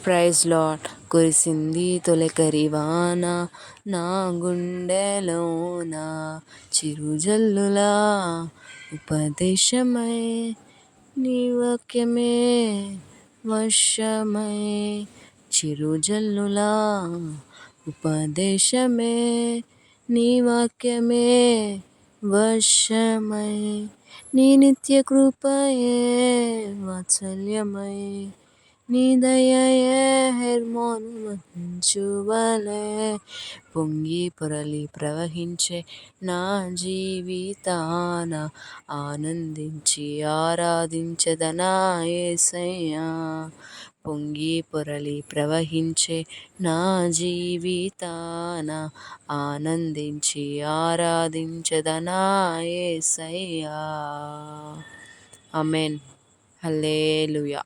Praise lord. కురిసింది తొలకరివాన నా గుండెలోన, చిరుజల్లులా ఉపదేశమై నీ వాక్యమే వర్షమై, చిరుజల్లులా ఉపదేశమే నీ వాక్యమే వర్షమై, నీ నిత్య కృపయే వాత్సల్యమై, నీ దయయే హెర్మోను మంచువలే పొంగి పొరలి ప్రవహించే నా జీవితాన, ఆనందించి ఆరాధించెదనా యేసయ్యా. పొంగి పొరలి ప్రవహించే నా జీవితాన, ఆనందించి ఆరాధించెదనా యేసయ్యా. ఆమేన్. హల్లెలూయా.